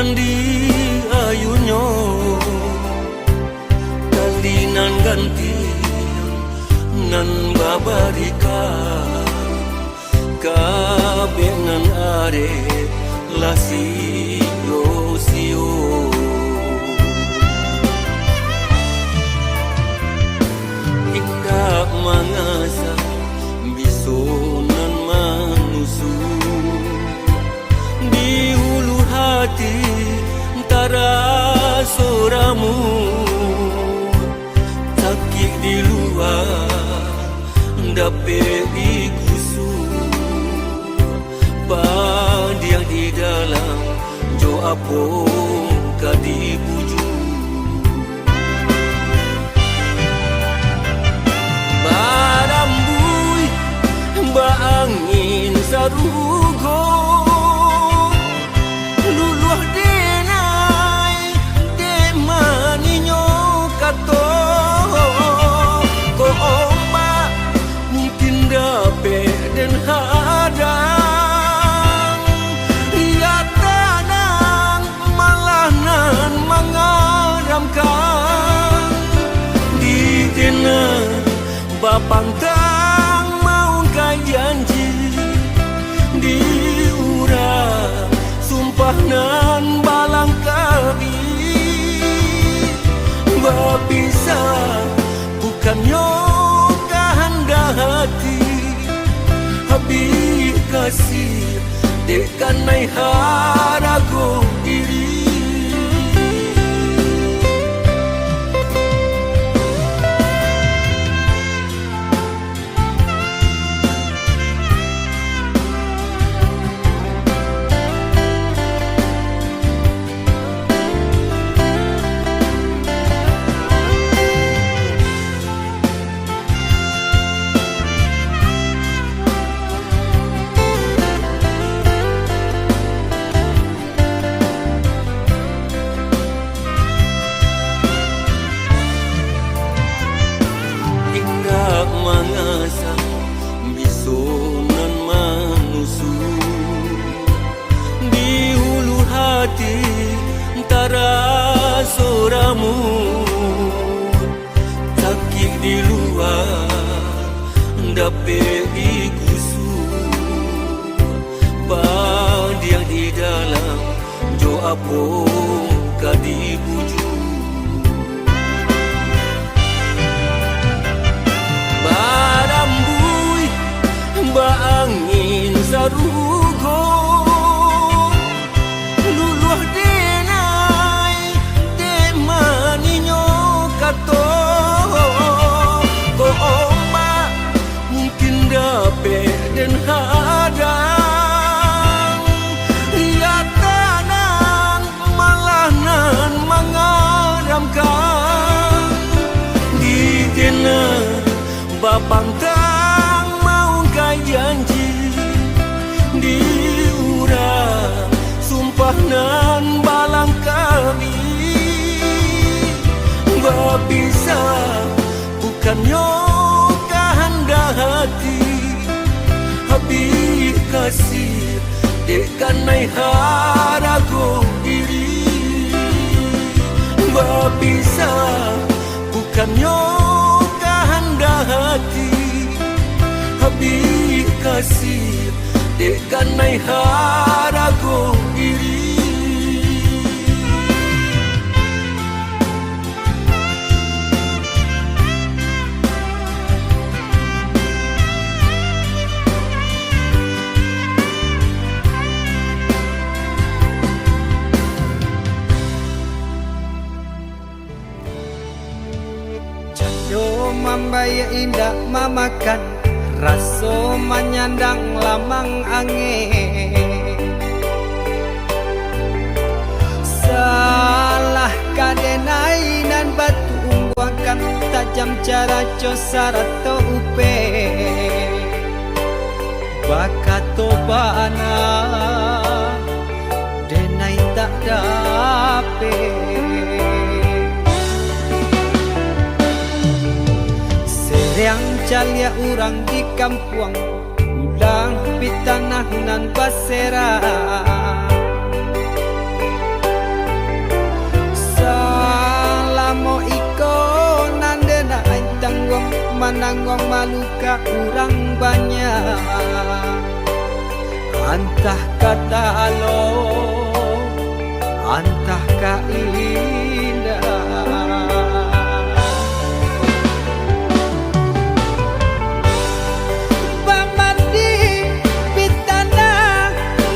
nan di ayunyo kalinan ganti nan babarika kabe nan are lasio sio indah mangasa bisonan manusu di hulu hati antara soramu sakit di luar dapat dikusu padiang di dalam jo apong kadibuju barambui baangin sarugo luluh denai de maninyo kato ko ombak mungkin dapat dan hadang ia tanang malah nan mengaramkan di dena bapantang mau kai janji di urang sumpah nan balang kabi berpisah bukan yoga handa hati habis kasih dekan nai harago diri mangasang bisonan manusu di hulu hati antara soramu sakit di luar dapat dikusu padiang di dalam jo apong kadibuju barambui baangin sarugo luluh denai de maninyo kato ko ombak mungkin dapat dan hadang ia tanang malah nan mengaramkan di dena bapantang mau kai janji di urang sumpah nan balang kami berpisah bukan yoga handa hati habis kasih dekan nai harago diri berpisah bukan yoga handa hati habis kasih dekan nai harago diri Mambaya indah mamakan raso menyandang lamang angin salah kadenai nan batu umbuakan tajam cara cosara to upe bakato bana denai tak dape yang calia urang di kampung ulang pitanah nan basera maluka urang banyak. Antah kata lo, antah ka indah. Pamandi pitana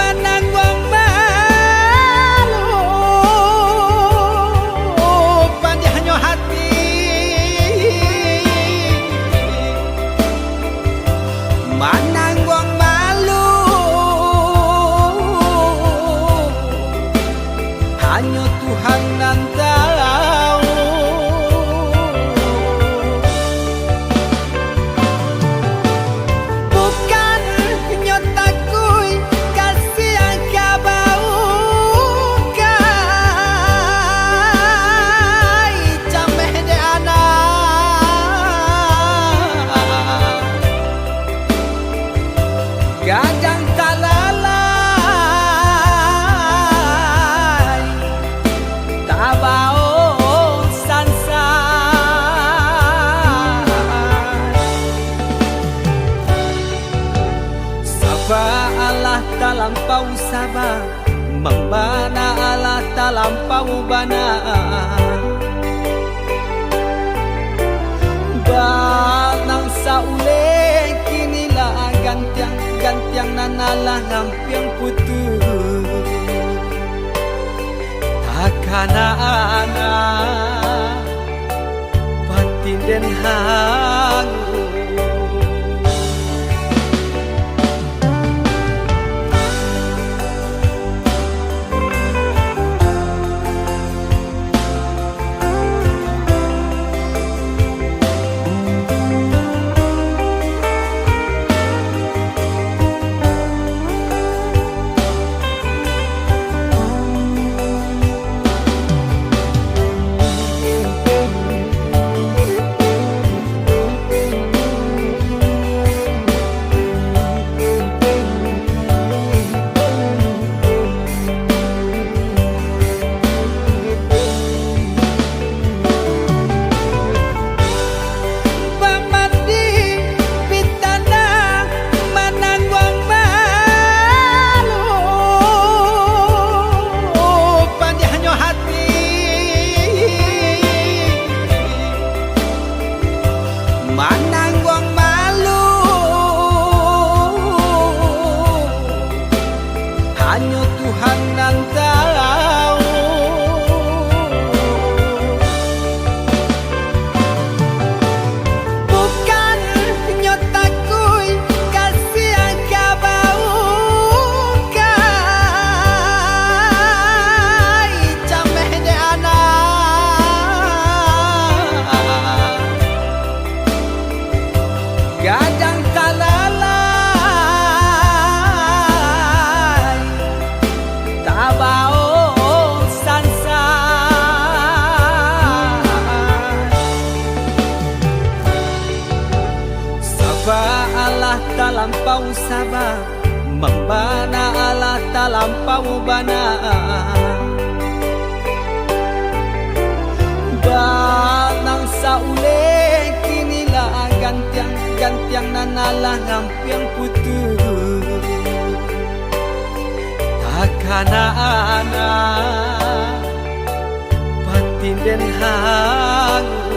manangwang malu, pandihanyo hati manangwang malu. Hanya Tuhan yang tahu. Bukan nyotaku kasih yang kabau kai cameh de anak gadang talalai tabao sansai. Saba Allah talampau saba, membana Allah talampau bana. Danang saule kinilah gantiang nanalah lampiang putus. Takana anak batin den hangu. Manangwang malu, hanya Tuhan yang tahu. Bukan nyotaku kasih yang kabau kai cameh de anak gadang talalai tabao sansai. Saba Allah talampau saba, membana Allah talampau bana. Danang saule kinilah gantiang nanalah ngampiang putus. Takana anak batin den hangu.